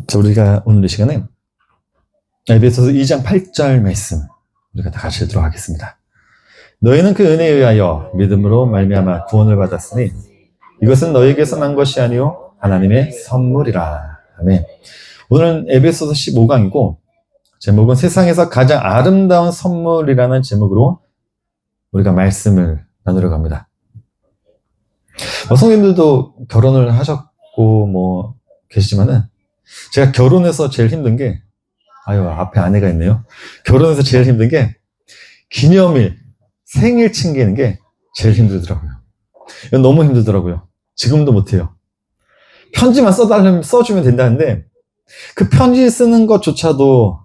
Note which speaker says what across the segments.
Speaker 1: 자, 우리가 오늘 이 시간에 에베소서 2장 8절 말씀 우리가 다 같이 읽도록 하겠습니다. 너희는 그 은혜에 의하여 믿음으로 말미암아 구원을 받았으니 이것은 너희에게서 난 것이 아니요 하나님의 선물이라. 아멘. 오늘은 에베소서 15강이고 제목은 세상에서 가장 아름다운 선물이라는 제목으로 우리가 말씀을 나누려고 합니다. 성도님들도 결혼을 하셨고 계시지만은 제가 결혼해서 제일 힘든 게 앞에 아내가 있네요. 결혼해서 제일 힘든 게 기념일, 생일 챙기는 게 제일 힘들더라고요. 이건 너무 힘들더라고요. 지금도 못해요. 편지만 써주면 된다는데 그 편지 쓰는 것조차도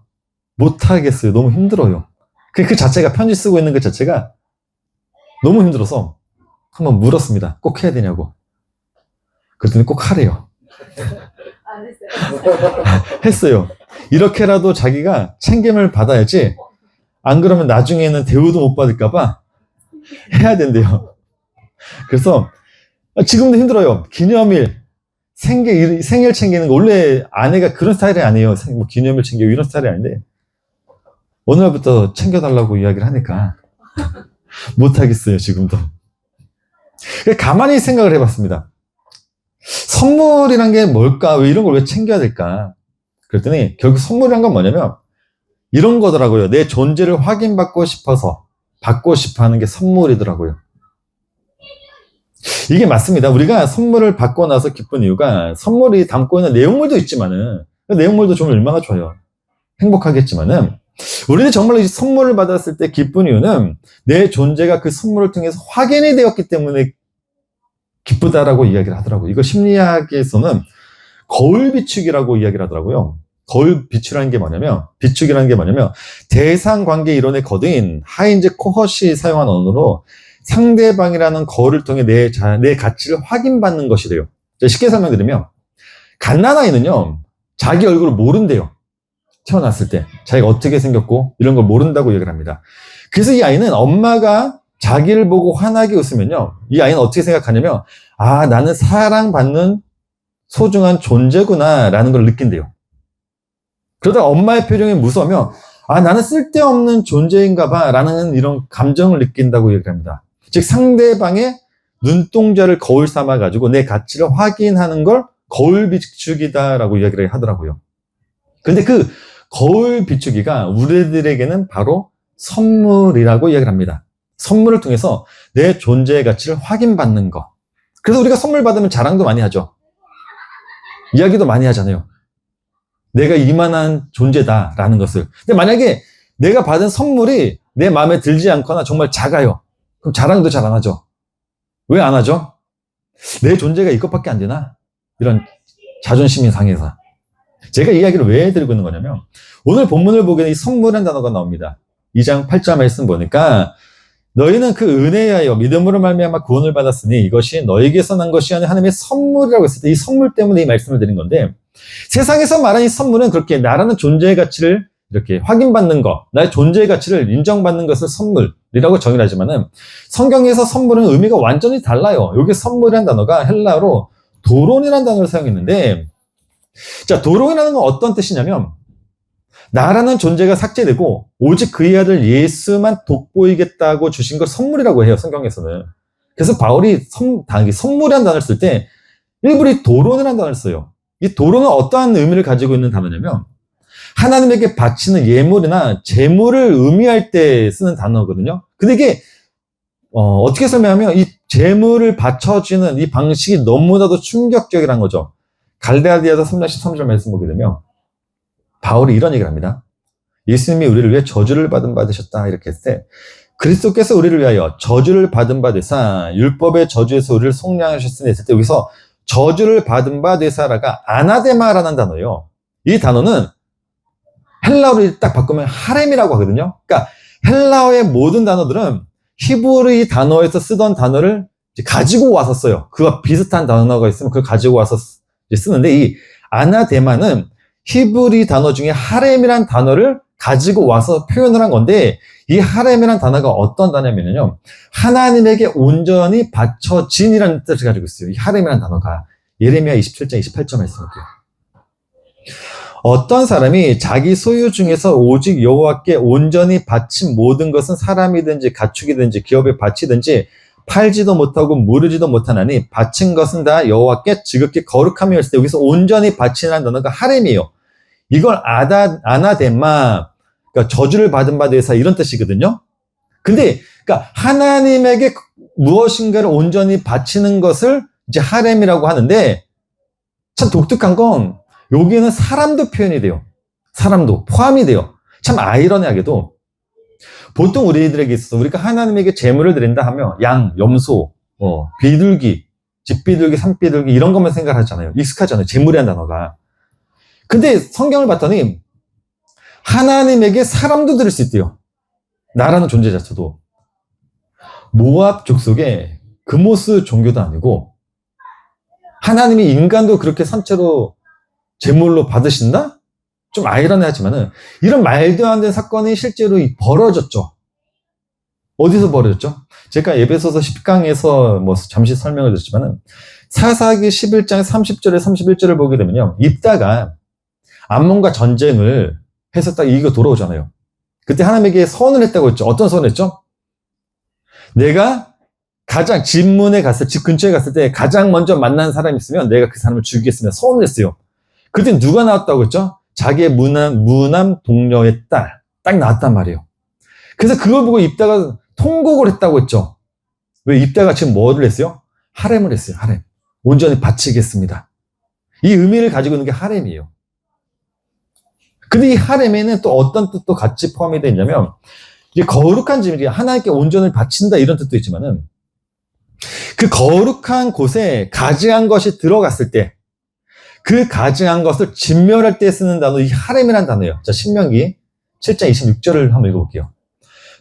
Speaker 1: 못하겠어요. 너무 힘들어요. 그 자체가 편지 쓰고 있는 그 자체가 너무 힘들어서 한번 물었습니다. 꼭 해야 되냐고. 그랬더니 꼭 하래요.
Speaker 2: 안 했어요.
Speaker 1: 했어요. 이렇게라도 자기가 챙김을 받아야지 안 그러면 나중에는 대우도 못 받을까봐 해야 된대요. 그래서 지금도 힘들어요. 기념일, 생일 챙기는 거 원래 아내가 그런 스타일이 아니에요. 기념일 챙기고 이런 스타일이 아닌데 어느 날부터 챙겨달라고 이야기를 하니까 못하겠어요. 지금도. 가만히 생각을 해봤습니다. 선물이란 게 뭘까? 왜 이런 걸 왜 챙겨야 될까? 그랬더니 결국 선물이란 건 뭐냐면 이런 거더라고요. 내 존재를 확인받고 싶어서 받고 싶어 하는 게 선물이더라고요. 이게 맞습니다. 우리가 선물을 받고 나서 기쁜 이유가 선물이 담고 있는 내용물도 있지만은 그 내용물도 좀 얼마나 좋아요. 행복하겠지만은 우리는 정말로 이 선물을 받았을 때 기쁜 이유는 내 존재가 그 선물을 통해서 확인이 되었기 때문에 기쁘다라고 이야기를 하더라고요. 이거 심리학에서는 거울 비축이라고 이야기를 하더라고요. 거울 비축이라는 게 뭐냐면 대상 관계 이론의 거듭인 하인즈 코헛이 사용한 언어로 상대방이라는 거울을 통해 내 가치를 확인받는 것이래요. 쉽게 설명드리면 갓난아이는요 자기 얼굴을 모른대요. 태어났을 때 자기가 어떻게 생겼고 이런 걸 모른다고 얘기를 합니다. 그래서 이 아이는 엄마가 자기를 보고 환하게 웃으면요 이 아이는 어떻게 생각하냐면 나는 사랑받는 소중한 존재구나 라는 걸 느낀대요. 그러다가 엄마의 표정이 무서우면 나는 쓸데없는 존재인가 봐 라는 이런 감정을 느낀다고 얘기를 합니다. 즉 상대방의 눈동자를 거울 삼아 가지고 내 가치를 확인하는 걸 거울 비추기다 라고 이야기를 하더라고요. 근데 그 거울 비추기가 우리들에게는 바로 선물이라고 이야기를 합니다. 선물을 통해서 내 존재의 가치를 확인받는 거. 그래서 우리가 선물 받으면 자랑도 많이 하죠. 이야기도 많이 하잖아요. 내가 이만한 존재다라는 것을. 근데 만약에 내가 받은 선물이 내 마음에 들지 않거나 정말 작아요. 그럼 자랑도 잘 안 하죠. 왜 안 하죠? 내 존재가 이것밖에 안 되나? 이런 자존심이 상해서. 제가 이 이야기를 왜 드리고 있는 거냐면 오늘 본문을 보게 이 선물이라는 단어가 나옵니다. 2장 8절 말씀 보니까 너희는 그 은혜에 하여 믿음으로 말미암아 구원을 받았으니 이것이 너에게서 난 것이 아니라 하나님의 선물이라고 했을 때 이 선물 때문에 이 말씀을 드린 건데 세상에서 말하는 이 선물은 그렇게 나라는 존재의 가치를 이렇게 확인받는 것, 나의 존재의 가치를 인정받는 것을 선물이라고 정의를 하지만은 성경에서 선물은 의미가 완전히 달라요. 여기 선물이라는 단어가 헬라어로 도론이라는 단어를 사용했는데 자, 도론이라는 건 어떤 뜻이냐면 나라는 존재가 삭제되고 오직 그의 아들 예수만 돋보이겠다고 주신 걸 선물이라고 해요. 성경에서는. 그래서 바울이 선물이라는 단어를 쓸 때 일부러 이 도론이라는 단어를 써요. 이 도론은 어떠한 의미를 가지고 있는 단어냐면 하나님에게 바치는 예물이나 제물을 의미할 때 쓰는 단어거든요. 근데 이게 어떻게 설명하면 이 제물을 바쳐지는 이 방식이 너무나도 충격적이라는 거죠. 갈라디아서 3장 13절 말씀 보게 되면 바울이 이런 얘기를 합니다. 예수님이 우리를 위해 저주를 받은 바 되셨다 이렇게 했을 때 그리스도께서 우리를 위하여 저주를 받은 바 되사 율법의 저주에서 우리를 속량하셨으니 했을 때 여기서 저주를 받은 바 되사라가 아나데마라는 단어예요. 이 단어는 헬라어로 딱 바꾸면 하렘이라고 하거든요. 그러니까 헬라어의 모든 단어들은 히브리 단어에서 쓰던 단어를 가지고 와서 써요. 그와 비슷한 단어가 있으면 그걸 가지고 와서 쓰는데 이 아나데마는 히브리 단어 중에 하렘이란 단어를 가지고 와서 표현을 한 건데 이 하렘이란 단어가 어떤 단어냐면요. 하나님에게 온전히 바쳐진이라는 뜻을 가지고 있어요. 이 하렘이란 단어가 예레미야 27장 28절 말씀이에요. 어떤 사람이 자기 소유 중에서 오직 여호와께 온전히 바친 모든 것은 사람이든지 가축이든지 기업에 바치든지 팔지도 못하고 무르지도 못하나니 바친 것은 다 여호와께 지극히 거룩함이 있을 때 여기서 온전히 바치라는 단어가 하렘이에요. 이걸 아나데마, 그러니까 저주를 받은 바 되사 이런 뜻이거든요. 근데 그러니까 하나님에게 무엇인가를 온전히 바치는 것을 이제 하렘이라고 하는데 참 독특한 건 여기에는 사람도 표현이 돼요. 사람도 포함이 돼요. 참 아이러니하게도 보통 우리들에게 있어서 우리가 하나님에게 제물을 드린다 하면 양, 염소, 비둘기, 집비둘기, 산비둘기 이런 것만 생각하잖아요. 익숙하잖아요. 제물이라는 단어가. 근데 성경을 봤더니 하나님에게 사람도 드릴 수 있대요. 나라는 존재 자체도. 모압 족속의 그모스 종교도 아니고 하나님이 인간도 그렇게 선체로 제물로 받으신다? 좀 아이러니하지만은 이런 말도 안 되는 사건이 실제로 벌어졌죠. 어디서 벌어졌죠? 제가 에베소서 10강에서 뭐 잠시 설명을 드렸지만은 사사기 11장 30절에 31절을 보게 되면요. 입다가 암몬과 전쟁을 해서 딱 이기고 돌아오잖아요. 그때 하나님에게 서원을 했다고 했죠. 어떤 서원을 했죠? 내가 가장 집 문에 갔을, 집 근처에 갔을 때 가장 먼저 만난 사람이 있으면 내가 그 사람을 죽이겠습니다. 서원을 했어요. 그때 누가 나왔다고 했죠? 자기의 무남 동료의 딸. 딱 나왔단 말이에요. 그래서 그걸 보고 입다가 통곡을 했다고 했죠. 왜 입다가 지금 뭐를 했어요? 하렘을 했어요. 하렘. 온전히 바치겠습니다. 이 의미를 가지고 있는 게 하렘이에요. 근데 이 하렘에는 또 어떤 뜻도 같이 포함이 되어 있냐면 이게 거룩한 짐이 하나님께 온전을 바친다 이런 뜻도 있지만은 그 거룩한 곳에 가증한 것이 들어갔을 때 그 가증한 것을 진멸할 때 쓰는 단어 이 하렘이라는 단어예요. 자, 신명기 7장 26절을 한번 읽어볼게요.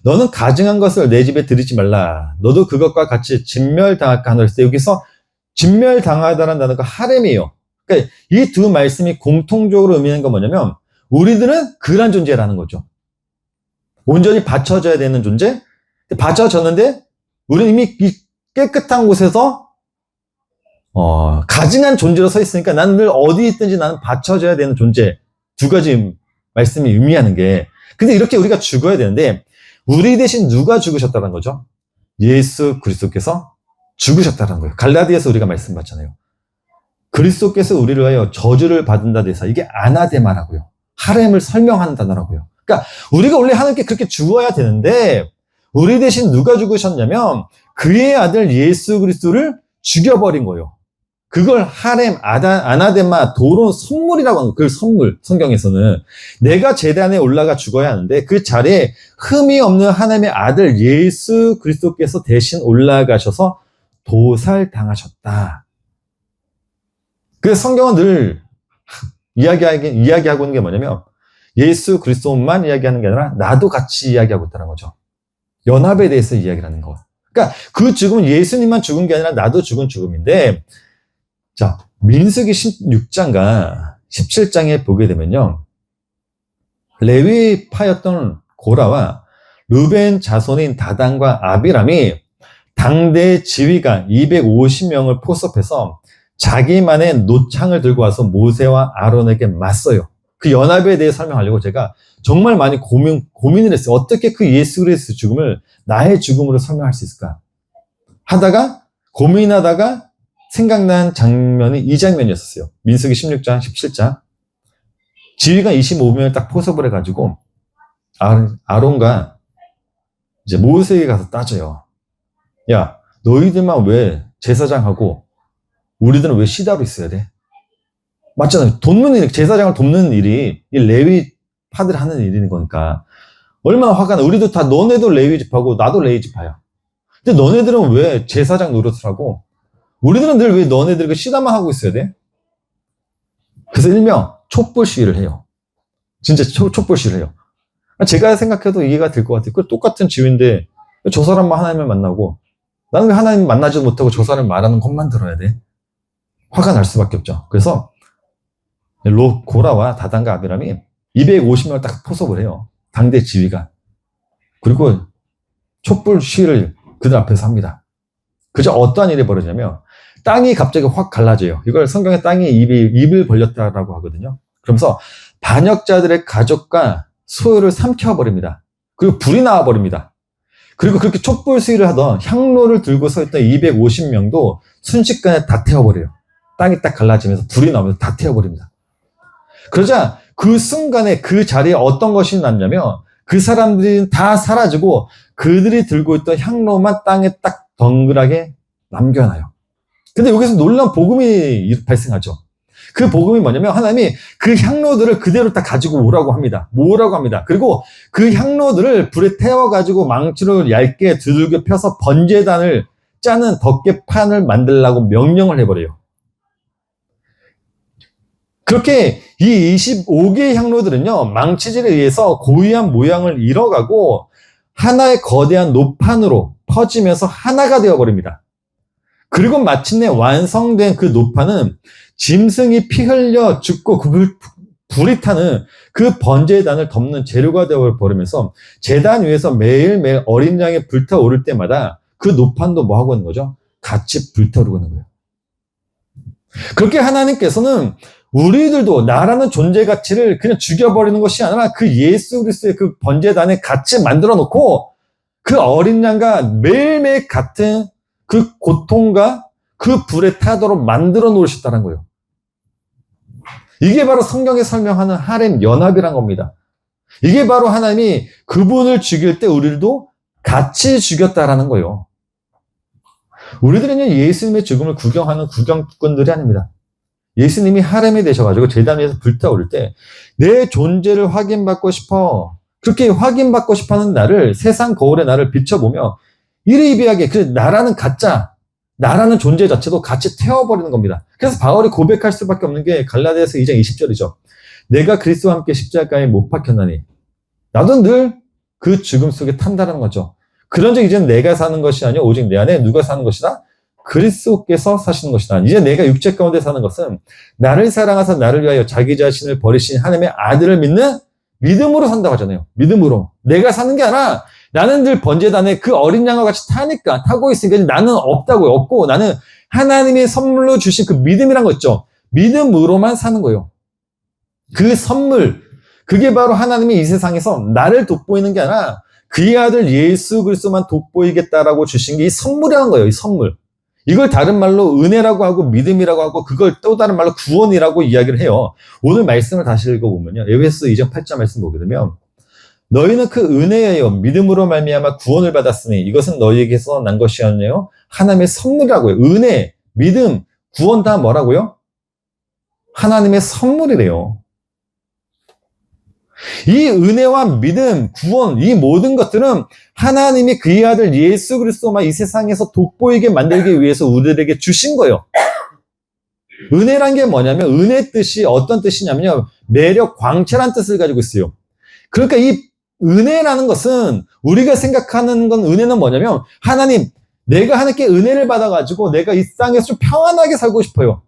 Speaker 1: 너는 가증한 것을 내 집에 들이지 말라. 너도 그것과 같이 진멸당할까 하노라. 여기서 진멸당하다라는 단어가 하렘이에요. 그러니까 이 두 말씀이 공통적으로 의미하는 건 뭐냐면 우리들은 그런 존재라는 거죠. 온전히 바쳐져야 되는 존재. 바쳐졌는데 우리는 이미 이 깨끗한 곳에서 가증한 존재로 서 있으니까 나는 늘 어디 있든지 나는 바쳐져야 되는 존재. 두 가지 말씀이 의미하는 게. 근데 이렇게 우리가 죽어야 되는데 우리 대신 누가 죽으셨다는 거죠? 예수 그리스도께서 죽으셨다는 거예요. 갈라디아서 우리가 말씀 받잖아요. 그리스도께서 우리를 위하여 저주를 받은다 대사. 이게 아나데마라고요. 하렘을 설명하는 단어라고요. 그러니까 우리가 원래 하나님께 그렇게 죽어야 되는데 우리 대신 누가 죽으셨냐면 그의 아들 예수 그리스도를 죽여버린 거예요. 그걸 하렘, 아나데마, 도론 선물이라고 하는 거예요. 그 선물, 성경에서는. 내가 제단에 올라가 죽어야 하는데 그 자리에 흠이 없는 하나님의 아들 예수 그리스도께서 대신 올라가셔서 도살당하셨다. 그래서 성경은 늘 이야기하고 있는 게 뭐냐면 예수 그리스도만 이야기하는 게 아니라 나도 같이 이야기하고 있다는 거죠. 연합에 대해서 이야기를 하는 거. 그러니까 그 죽음은 예수님만 죽은 게 아니라 나도 죽은 죽음인데 자, 민수기 16장과 17장에 보게 되면요. 레위파였던 고라와 르벤 자손인 다단과 아비람이 당대 지휘가 250명을 포섭해서 자기만의 노창을 들고 와서 모세와 아론에게 맞서요. 그 연합에 대해 설명하려고 제가 정말 많이 고민을 했어요. 어떻게 그 예수 그리스도의 죽음을 나의 죽음으로 설명할 수 있을까? 하다가 고민하다가 생각난 장면이 이 장면이었어요. 민수기 16장, 17장. 지휘관 25명을 딱 포섭을 해가지고 아론과 이제 모세에게 가서 따져요. 야, 너희들만 왜 제사장하고 우리들은 왜 시다로 있어야 돼? 맞잖아요. 돕는 일, 제사장을 돕는 일이 이 레위파들 하는 일인 거니까 얼마나 화가 나. 우리도 다 너네도 레위 지파고 나도 레위 지파야. 근데 너네들은 왜 제사장 노릇을 하고 우리들은 늘 왜 너네들 그 시다만 하고 있어야 돼? 그래서 일명 촛불 시위를 해요. 진짜 촛불 시위를 해요. 제가 생각해도 이해가 될 것 같아요. 그 똑같은 지위인데 저 사람만 하나님을 만나고 나는 왜 하나님 만나지도 못하고 저 사람 말하는 것만 들어야 돼? 화가 날 수밖에 없죠. 그래서 고라와 다단과 아비람이 250명을 딱 포섭을 해요. 당대 지휘가. 그리고 촛불 시위를 그들 앞에서 합니다. 그저 어떠한 일이 벌어지냐면 땅이 갑자기 확 갈라져요. 이걸 성경에 땅이 입을 벌렸다라고 하거든요. 그러면서 반역자들의 가족과 소유를 삼켜버립니다. 그리고 불이 나와버립니다. 그리고 그렇게 촛불 시위를 하던 향로를 들고 서 있던 250명도 순식간에 다 태워버려요. 땅이 딱 갈라지면서 불이 나오면서 다 태워버립니다. 그러자 그 순간에 그 자리에 어떤 것이 났냐면 그 사람들이 다 사라지고 그들이 들고 있던 향로만 땅에 딱 덩그랗게 남겨놔요. 근데 여기서 놀라운 복음이 발생하죠. 그 복음이 뭐냐면 하나님이 그 향로들을 그대로 다 가지고 오라고 합니다. 모으라고 합니다. 그리고 그 향로들을 불에 태워가지고 망치로 얇게 두들겨 펴서 번제단을 짜는 덮개판을 만들라고 명령을 해버려요. 그렇게 이 25개의 향로들은요, 망치질에 의해서 고유한 모양을 잃어가고 하나의 거대한 노판으로 퍼지면서 하나가 되어버립니다. 그리고 마침내 완성된 그 노판은 짐승이 피 흘려 죽고 그 불이 타는 그 번제단을 덮는 재료가 되어버리면서 제단 위에서 매일매일 어린 양이 불타오를 때마다 그 노판도 뭐 하고 있는 거죠? 같이 불타오르고 있는 거예요. 그렇게 하나님께서는 우리들도 나라는 존재 가치를 그냥 죽여버리는 것이 아니라 그 예수 그리스도의 그 번제단에 같이 만들어 놓고 그 어린 양과 매일매일 같은 그 고통과 그 불에 타도록 만들어 놓으셨다는 거예요. 이게 바로 성경에 설명하는 하렘 연합이란 겁니다. 이게 바로 하나님이 그분을 죽일 때 우리도 같이 죽였다라는 거예요. 우리들은 예수님의 죽음을 구경하는 구경꾼들이 아닙니다. 예수님이 하렘이 되셔가지고 제단 위에서 불타오를 때 내 존재를 확인받고 싶어. 그렇게 확인받고 싶어하는 나를, 세상 거울에 나를 비춰보며 이리이비하게 그 나라는 가짜, 나라는 존재 자체도 같이 태워버리는 겁니다. 그래서 바울이 고백할 수밖에 없는 게 갈라디아서 2장 20절이죠. 내가 그리스도와 함께 십자가에 못 박혔나니 나도 늘 그 죽음 속에 탄다라는 거죠. 그런즉 이제는 내가 사는 것이 아니요 오직 내 안에 누가 사는 것이다? 그리스도께서 사시는 것이다. 이제 내가 육체 가운데 사는 것은 나를 사랑하사 나를 위하여 자기 자신을 버리신 하나님의 아들을 믿는 믿음으로 산다고 하잖아요. 믿음으로. 내가 사는 게 아니라 나는 늘 번제단에 그 어린 양과 같이 타고 있으니까 나는 없다고요. 없고 나는 하나님의 선물로 주신 그 믿음이란 거 있죠. 믿음으로만 사는 거예요. 그 선물, 그게 바로 하나님이 이 세상에서 나를 돋보이는 게 아니라 그의 아들 예수 그리스도만 돋보이겠다라고 주신 게 이 선물이라는 거예요. 이 선물. 이걸 다른 말로 은혜라고 하고 믿음이라고 하고 그걸 또 다른 말로 구원이라고 이야기를 해요. 오늘 말씀을 다시 읽어보면요. 에베소 2장 8절 말씀 보게 되면 너희는 그 은혜여 믿음으로 말미암아 구원을 받았으니 이것은 너희에게서 난 것이 아니요 하나님의 선물이라고요. 은혜, 믿음, 구원 다 뭐라고요? 하나님의 선물이래요. 이 은혜와 믿음, 구원, 이 모든 것들은 하나님이 그의 아들 예수 그리스도만 이 세상에서 돋보이게 만들기 위해서 우리들에게 주신 거예요. 은혜란 게 뭐냐면 은혜 뜻이 어떤 뜻이냐면요. 매력, 광채란 뜻을 가지고 있어요. 그러니까 이 은혜라는 것은 우리가 생각하는 건 은혜는 뭐냐면 하나님, 내가 하나님께 은혜를 받아가지고 내가 이 땅에서 좀 평안하게 살고 싶어요.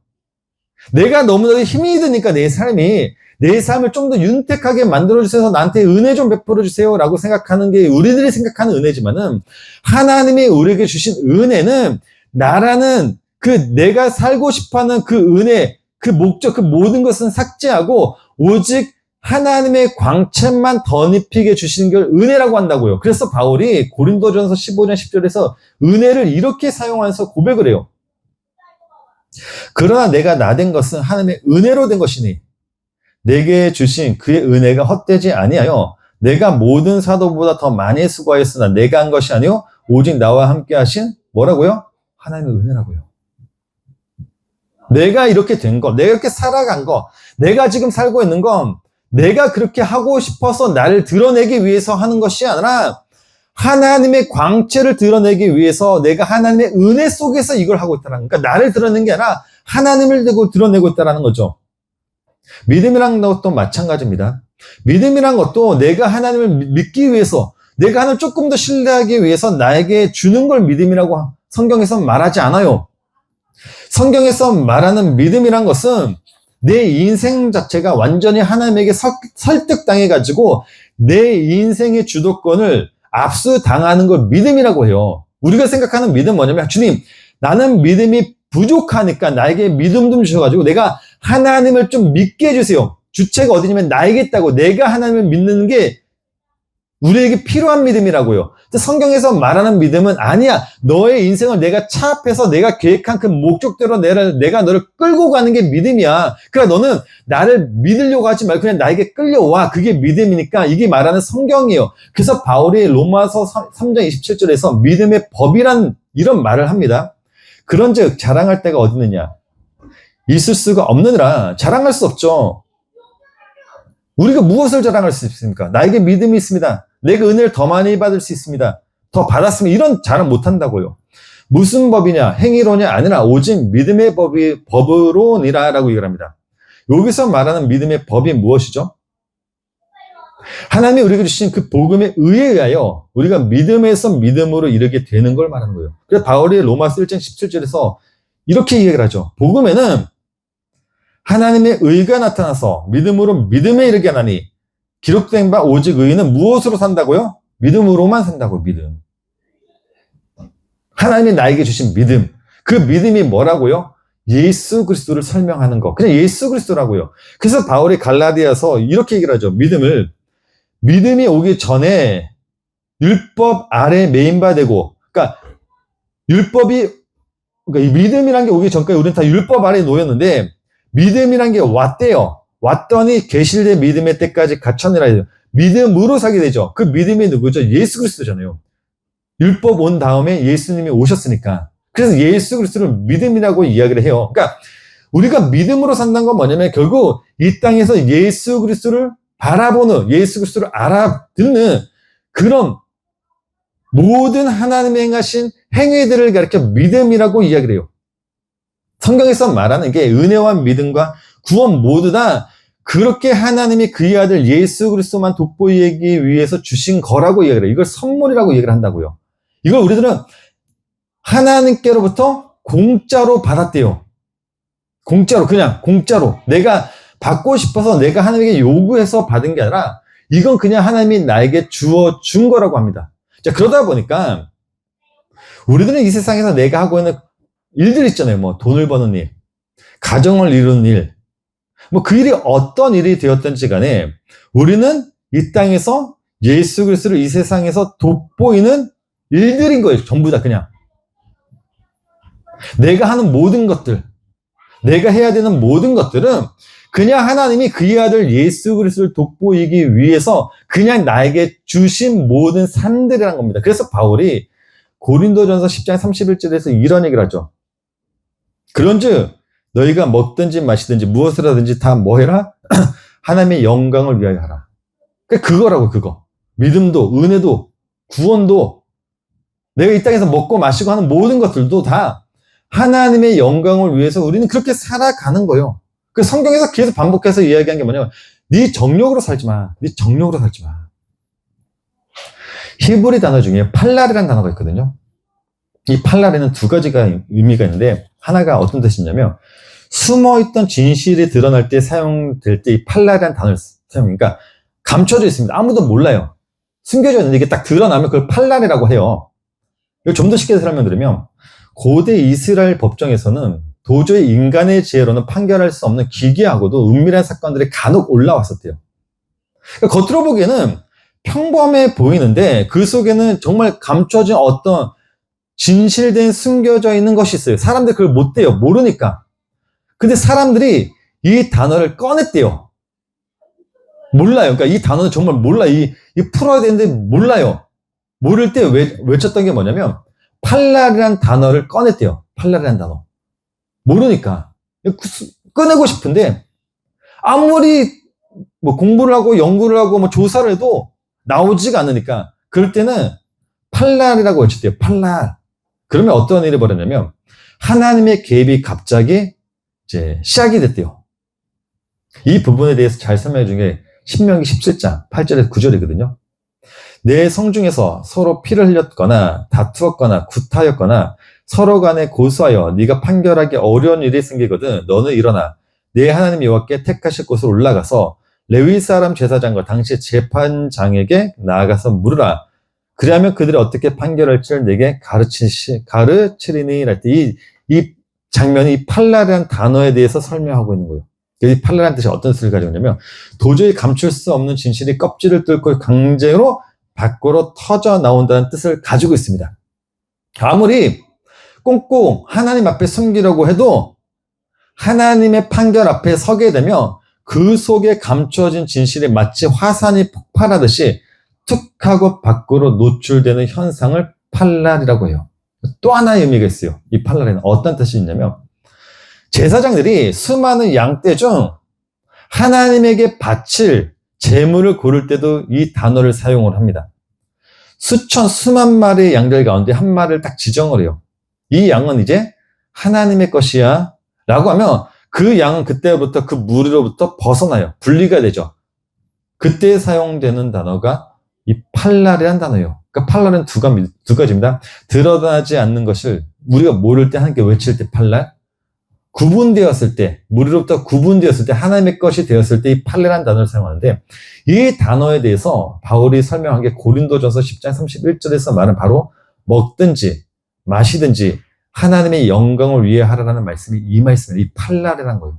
Speaker 1: 내가 너무나도 힘이 드니까 내 삶을 좀 더 윤택하게 만들어주셔서 나한테 은혜 좀 베풀어주세요 라고 생각하는 게 우리들이 생각하는 은혜지만은 하나님이 우리에게 주신 은혜는 나라는 그 내가 살고 싶어하는 그 은혜, 그 목적, 그 모든 것은 삭제하고 오직 하나님의 광채만 덧입히게 주시는 걸 은혜라고 한다고요. 그래서 바울이 고린도전서 15장 10절에서 은혜를 이렇게 사용하면서 고백을 해요. 그러나 내가 나된 것은 하나님의 은혜로 된 것이니 내게 주신 그의 은혜가 헛되지 아니하여 내가 모든 사도보다 더 많이 수고하였으나 내가 한 것이 아니요 오직 나와 함께 하신 뭐라고요? 하나님의 은혜라고요. 내가 이렇게 된 것, 내가 이렇게 살아간 것, 내가 지금 살고 있는 건 내가 그렇게 하고 싶어서 나를 드러내기 위해서 하는 것이 아니라 하나님의 광채를 드러내기 위해서 내가 하나님의 은혜 속에서 이걸 하고 있다는 거니까 나를 드러내는 게 아니라 하나님을 드러내고 있다는 거죠. 믿음이란 것도 마찬가지입니다. 믿음이란 것도 내가 하나님을 믿기 위해서 내가 하나님을 조금 더 신뢰하기 위해서 나에게 주는 걸 믿음이라고 성경에서 말하지 않아요. 성경에서 말하는 믿음이란 것은 내 인생 자체가 완전히 하나님에게 설득당해가지고 내 인생의 주도권을 압수당하는 걸 믿음이라고 해요. 우리가 생각하는 믿음 뭐냐면 주님, 나는 믿음이 부족하니까 나에게 믿음 좀 주셔가지고 내가 하나님을 좀 믿게 해주세요. 주체가 어디냐면 나에게 있다고. 내가 하나님을 믿는 게 우리에게 필요한 믿음이라고요. 성경에서 말하는 믿음은 아니야. 너의 인생을 내가 차압해서 내가 계획한 그 목적대로 내가 너를 끌고 가는 게 믿음이야. 그러니까 너는 나를 믿으려고 하지 말고 그냥 나에게 끌려와. 그게 믿음이니까 이게 말하는 성경이에요. 그래서 바울이 로마서 3장 27절에서 믿음의 법이란 이런 말을 합니다. 그런즉 자랑할 데가 어디 있느냐? 있을 수가 없느니라. 자랑할 수 없죠. 우리가 무엇을 자랑할 수 있습니까? 나에게 믿음이 있습니다. 내가 은혜를 더 많이 받을 수 있습니다. 더 받았으면 이런 자랑 못 한다고요. 무슨 법이냐? 행위로냐? 아니라 오직 믿음의 법으로니라 라고 얘기를 합니다. 여기서 말하는 믿음의 법이 무엇이죠? 하나님이 우리에게 주신 그 복음의 의에 의하여 우리가 믿음에서 믿음으로 이르게 되는 걸 말하는 거예요. 그래서 바울이 로마서 1장 17절에서 이렇게 얘기를 하죠. 복음에는 하나님의 의가 나타나서 믿음으로 믿음에 이르게 하나니 기록된 바 오직 의인은 무엇으로 산다고요? 믿음으로만 산다고. 믿음. 하나님이 나에게 주신 믿음. 그 믿음이 뭐라고요? 예수 그리스도를 설명하는 거. 그냥 예수 그리스도라고요. 그래서 바울이 갈라디아서 이렇게 얘기를 하죠. 믿음이 오기 전에 율법 아래 메인바 되고, 그러니까 이 믿음이란 게 오기 전까지 우리는 다 율법 아래에 놓였는데 믿음이란 게 왔대요. 왔더니 계실된 믿음의 때까지 갖췄느라 해요. 믿음으로 사게 되죠. 그 믿음이 누구죠? 예수 그리스도잖아요. 율법 온 다음에 예수님이 오셨으니까. 그래서 예수 그리스도를 믿음이라고 이야기를 해요. 그러니까 우리가 믿음으로 산다는 건 뭐냐면 결국 이 땅에서 예수 그리스도를 바라보는, 예수 그리스도를 알아듣는 그런 모든 하나님의 행하신 행위들을 가리켜 믿음이라고 이야기를 해요. 성경에서 말하는 게 은혜와 믿음과 구원 모두 다 그렇게 하나님이 그의 아들 예수 그리스도만 돋보이기 위해서 주신 거라고 이야기를 해요. 이걸 선물이라고 얘기를 한다고요. 이걸 우리들은 하나님께로부터 공짜로 받았대요. 공짜로, 그냥 공짜로. 내가 받고 싶어서 내가 하나님에게 요구해서 받은 게 아니라 이건 그냥 하나님이 나에게 주어 준 거라고 합니다. 자, 그러다 보니까 우리들은 이 세상에서 내가 하고 있는 일들 있잖아요. 뭐 돈을 버는 일, 가정을 이루는 일, 뭐 그 일이 어떤 일이 되었든지 간에 우리는 이 땅에서 예수 그리스도를 이 세상에서 돋보이는 일들인 거예요. 전부 다 그냥. 내가 하는 모든 것들, 내가 해야 되는 모든 것들은 그냥 하나님이 그의 아들 예수 그리스도를 돋보이기 위해서 그냥 나에게 주신 모든 삶들이란 겁니다. 그래서 바울이 고린도전서 10장 31절에서 이런 얘기를 하죠. 그런즉 너희가 먹든지 마시든지 무엇을 하든지 다 뭐 해라? 하나님의 영광을 위하여 하라. 그거라고, 그거. 믿음도, 은혜도, 구원도, 내가 이 땅에서 먹고 마시고 하는 모든 것들도 다 하나님의 영광을 위해서 우리는 그렇게 살아가는 거예요. 그 성경에서 계속 반복해서 이야기한 게 뭐냐면 네 정욕으로 살지 마. 네 정욕으로 살지 마. 히브리 단어 중에 팔랄이라는 단어가 있거든요. 이 팔랄에는 두 가지가 의미가 있는데 하나가 어떤 뜻이냐면 숨어있던 진실이 드러날 때 사용될 때 이 팔랄이라는 단어를 사용하니까 감춰져 있습니다. 아무도 몰라요. 숨겨져 있는데 이게 딱 드러나면 그걸 팔랄이라고 해요. 이걸 좀 더 쉽게 설명드리면 고대 이스라엘 법정에서는 도저히 인간의 지혜로는 판결할 수 없는 기괴하고도 은밀한 사건들이 간혹 올라왔었대요. 그러니까 겉으로 보기에는 평범해 보이는데 그 속에는 정말 감춰진 어떤 진실된 숨겨져 있는 것이 있어요. 사람들이 그걸 못 대요. 모르니까. 근데 사람들이 이 단어를 꺼냈대요. 몰라요. 그러니까 이 단어는 정말 몰라. 이 풀어야 되는데 몰라요. 모를 때 외쳤던 게 뭐냐면 팔랄이라는 단어를 꺼냈대요. 팔랄이라는 단어. 모르니까. 꺼내고 싶은데 아무리 뭐 공부를 하고 연구를 하고 뭐 조사를 해도 나오지가 않으니까 그럴 때는 팔랄이라고 외쳤대요. 팔랄. 그러면 어떤 일이 벌어졌냐면 하나님의 개입이 갑자기 이제 시작이 됐대요. 이 부분에 대해서 잘 설명해 준 게 신명기 17장 8절에서 9절이거든요. 내 성중에서 서로 피를 흘렸거나 다투었거나 구타였거나 서로 간에 고소하여 네가 판결하기 어려운 일이 생기거든 너는 일어나 내 하나님 여호와께 택하실 곳으로 올라가서 레위 사람 제사장과 당시 재판장에게 나아가서 물으라. 그리하면 그들이 어떻게 판결할지를 내게 가르치리니 할 때 이 장면이 이 팔랄이라는 단어에 대해서 설명하고 있는 거예요. 이 팔라라는 뜻이 어떤 뜻을 가지고 있냐면 도저히 감출 수 없는 진실이 껍질을 뚫고 강제로 밖으로 터져 나온다는 뜻을 가지고 있습니다. 아무리 꽁꽁 하나님 앞에 숨기려고 해도 하나님의 판결 앞에 서게 되면 그 속에 감춰진 진실이 마치 화산이 폭발하듯이 툭 하고 밖으로 노출되는 현상을 팔랄이라고 해요. 또 하나의 의미가 있어요. 이 팔랄에는 어떤 뜻이 있냐면 제사장들이 수많은 양떼 중 하나님에게 바칠 제물을 고를 때도 이 단어를 사용을 합니다. 수만 마리의 양들 가운데 한 마리를 딱 지정을 해요. 이 양은 이제 하나님의 것이야 라고 하면 그 양은 그때부터 그 무리로부터 벗어나요. 분리가 되죠. 그때 사용되는 단어가 이 팔랄이라는 단어예요. 그러니까 팔랄은 두 가지입니다. 드러나지 않는 것을 우리가 모를 때 하나님께 외칠 때 팔랄, 구분되었을 때, 무리로부터 구분되었을 때, 하나님의 것이 되었을 때 이 팔레라는 단어를 사용하는데 이 단어에 대해서 바울이 설명한 게 고린도전서 10장 31절에서 말은 바로 먹든지 마시든지 하나님의 영광을 위해 하라라는 말씀이 이 말씀이에요. 이 팔랄이라는 거예요.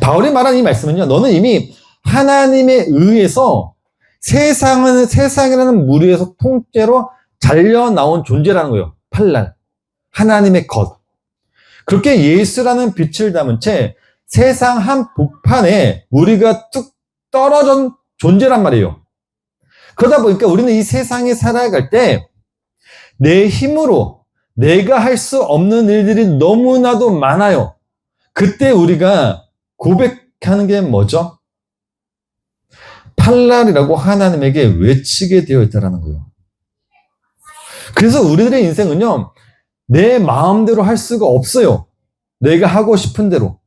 Speaker 1: 바울이 말한 이 말씀은요, 너는 이미 하나님에 의해서 세상이라는 무리에서 통째로 잘려 나온 존재라는 거예요. 팔랄. 하나님의 것. 그렇게 예수라는 빛을 담은 채 세상 한복판에 우리가 뚝 떨어진 존재란 말이에요. 그러다 보니까 우리는 이 세상에 살아갈 때 내 힘으로 내가 할 수 없는 일들이 너무나도 많아요. 그때 우리가 고백하는 게 뭐죠? 팔랄이라고 하나님에게 외치게 되어 있다는 거예요. 그래서 우리들의 인생은요, 내 마음대로 할 수가 없어요. 내가 하고 싶은 대로.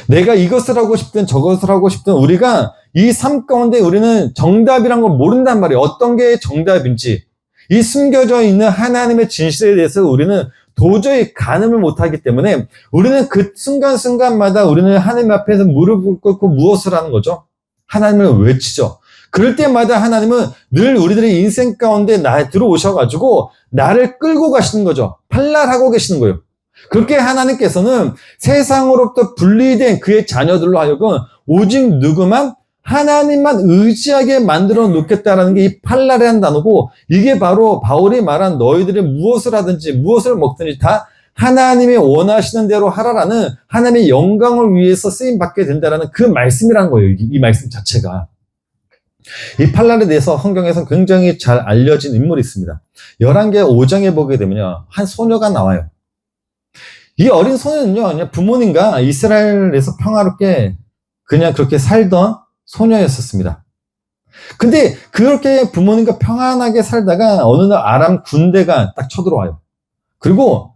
Speaker 1: 내가 이것을 하고 싶든 저것을 하고 싶든 우리가 이 삶 가운데 우리는 정답이란 걸 모른단 말이에요. 어떤 게 정답인지. 이 숨겨져 있는 하나님의 진실에 대해서 우리는 도저히 가늠을 못하기 때문에 우리는 그 순간순간마다 우리는 하나님 앞에서 무릎을 꿇고 무엇을 하는 거죠? 하나님을 외치죠. 그럴 때마다 하나님은 늘 우리들의 인생 가운데 들어오셔가지고 나를 끌고 가시는 거죠. 팔랄하고 계시는 거예요. 그렇게 하나님께서는 세상으로부터 분리된 그의 자녀들로 하여금 오직 누구만 하나님만 의지하게 만들어 놓겠다라는 게 이 팔랄이라는 단어고, 이게 바로 바울이 말한 너희들이 무엇을 하든지 무엇을 먹든지 다 하나님이 원하시는 대로 하라라는 하나님의 영광을 위해서 쓰임 받게 된다라는 그 말씀이라는 거예요. 이 말씀 자체가. 이 팔랄에 대해서 성경에서 굉장히 잘 알려진 인물이 있습니다. 11개 5장에 보게 되면요, 한 소녀가 나와요. 이 어린 소녀는요, 그냥 부모님과 이스라엘에서 평화롭게 그냥 그렇게 살던 소녀였었습니다. 근데 그렇게 부모님과 평안하게 살다가 어느 날 아람 군대가 딱 쳐들어와요. 그리고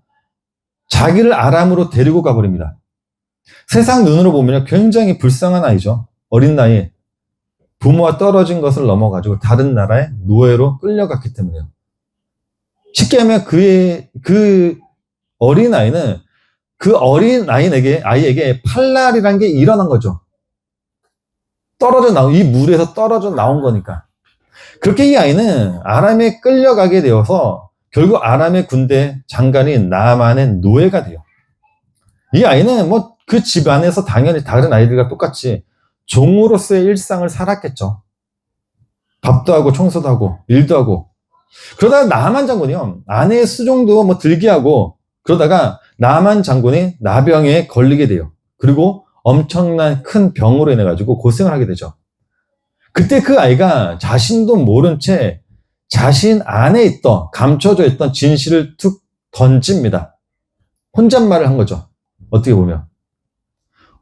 Speaker 1: 자기를 아람으로 데리고 가버립니다. 세상 눈으로 보면 굉장히 불쌍한 아이죠. 어린 나이에 부모와 떨어진 것을 넘어가지고 다른 나라의 노예로 끌려갔기 때문에요. 쉽게 하면 그 어린 아이는 그 어린 아이에게 팔랄이라는 게 일어난 거죠. 이 물에서 떨어져 나온 거니까. 그렇게 이 아이는 아람에 끌려가게 되어서 결국 아람의 군대 장관인 나아만의 노예가 돼요. 이 아이는 뭐 그 집안에서 당연히 다른 아이들과 똑같이 종으로서의 일상을 살았겠죠. 밥도 하고 청소도 하고 일도 하고. 그러다가 나아만 장군이요, 아내의 수종도 뭐 들게 하고 그러다가 나아만 장군이 나병에 걸리게 돼요. 그리고 엄청난 큰 병으로 인해 가지고 고생을 하게 되죠. 그때 그 아이가 자신도 모른 채 자신 안에 감춰져 있던 진실을 툭 던집니다. 혼잣말을 한 거죠. 어떻게 보면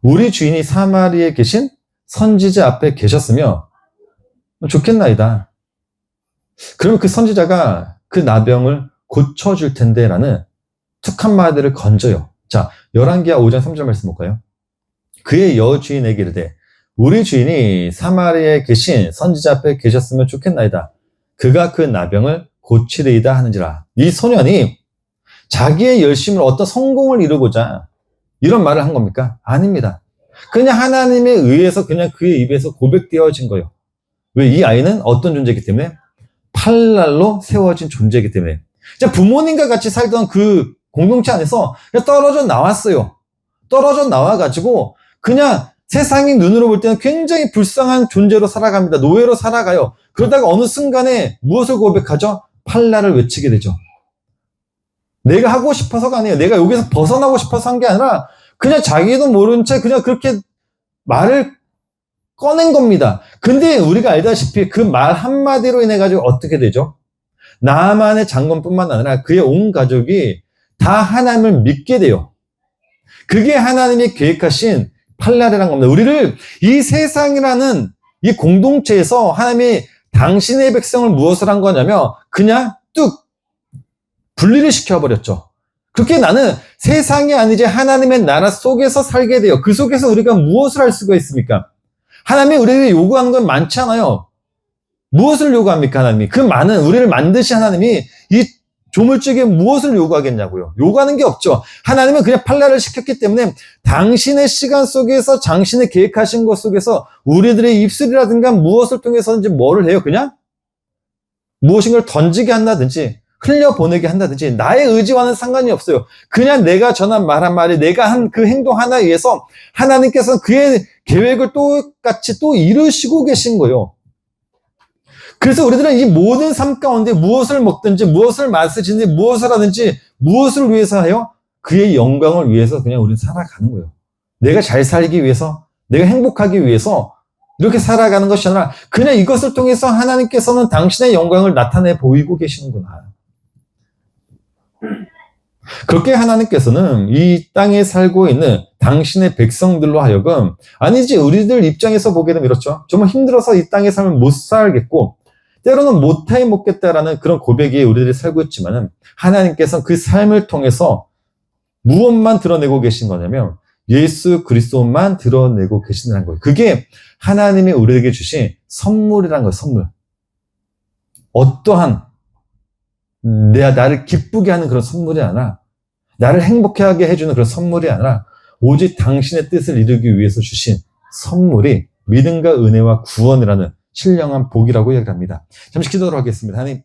Speaker 1: 우리 주인이 사마리에 계신 선지자 앞에 계셨으면 좋겠나이다. 그러면 그 선지자가 그 나병을 고쳐줄 텐데 라는 툭 한마디를 건져요. 자, 11기하 5장 3절 말씀 볼까요? 그의 여주인에게 이르되 우리 주인이 사마리아에 계신 선지자 앞에 계셨으면 좋겠나이다. 그가 그 나병을 고치리이다 하는지라. 이 소년이 자기의 열심으로 어떤 성공을 이루고자 이런 말을 한 겁니까? 아닙니다. 그냥 하나님에 의해서 그냥 그의 입에서 고백되어진 거예요. 왜? 이 아이는 어떤 존재이기 때문에? 팔랄로 세워진 존재이기 때문에. 부모님과 같이 살던 그 공동체 안에서 떨어져 나왔어요. 떨어져 나와가지고 그냥 세상이 눈으로 볼 때는 굉장히 불쌍한 존재로 살아갑니다. 노예로 살아가요. 그러다가 어느 순간에 무엇을 고백하죠? 팔라를 외치게 되죠. 내가 하고 싶어서가 아니에요. 내가 여기서 벗어나고 싶어서 한 게 아니라 그냥 자기도 모른 채 그냥 그렇게 말을 꺼낸 겁니다. 근데 우리가 알다시피 그 말 한마디로 인해 가지고 어떻게 되죠? 나만의 장군뿐만 아니라 그의 온 가족이 다 하나님을 믿게 돼요. 그게 하나님이 계획하신 팔라르란 겁니다. 우리를 이 세상이라는 이 공동체에서 하나님이 당신의 백성을 무엇을 한 거냐면 그냥 뚝 분리를 시켜버렸죠. 그렇게 나는 세상이 아니지 하나님의 나라 속에서 살게 돼요. 그 속에서 우리가 무엇을 할 수가 있습니까? 하나님이 우리에게 요구하는 건 많지 않아요. 무엇을 요구합니까, 하나님이? 그 많은 우리를 만드신 하나님이 이 조물주에게 무엇을 요구하겠냐고요. 요구하는 게 없죠. 하나님은 그냥 팔라를 시켰기 때문에 당신의 시간 속에서 당신의 계획하신 것 속에서 우리들의 입술이라든가 무엇을 통해서든지 뭐를 해요? 그냥 무엇인가를 던지게 한다든지 흘려보내게 한다든지 나의 의지와는 상관이 없어요. 그냥 내가 전한 말 한마디, 내가 한 그 행동 하나에 의해서 하나님께서는 그의 계획을 똑같이 또 이루시고 계신 거예요. 그래서 우리들은 이 모든 삶 가운데 무엇을 먹든지 무엇을 마시든지 무엇을 하든지 무엇을 위해서 해요? 그의 영광을 위해서 그냥 우리는 살아가는 거예요. 내가 잘 살기 위해서, 내가 행복하기 위해서 이렇게 살아가는 것이 아니라 그냥 이것을 통해서 하나님께서는 당신의 영광을 나타내 보이고 계시는구나. 그렇게 하나님께서는 이 땅에 살고 있는 당신의 백성들로 하여금 아니지 우리들 입장에서 보게 되면 이렇죠. 정말 힘들어서 이 땅의 삶을 못 살겠고 때로는 못해 먹겠다라는 그런 고백이 우리들이 살고 있지만은 하나님께서는 그 삶을 통해서 무엇만 드러내고 계신 거냐면 예수 그리스도만 드러내고 계신다는 거예요. 그게 하나님이 우리에게 주신 선물이라는 거예요. 선물. 어떠한 나를 기쁘게 하는 그런 선물이 아니라 나를 행복하게 해주는 그런 선물이 아니라 오직 당신의 뜻을 이루기 위해서 주신 선물이 믿음과 은혜와 구원이라는 신령한 복이라고 이야기합니다. 잠시 기도하도록 하겠습니다. 하나님,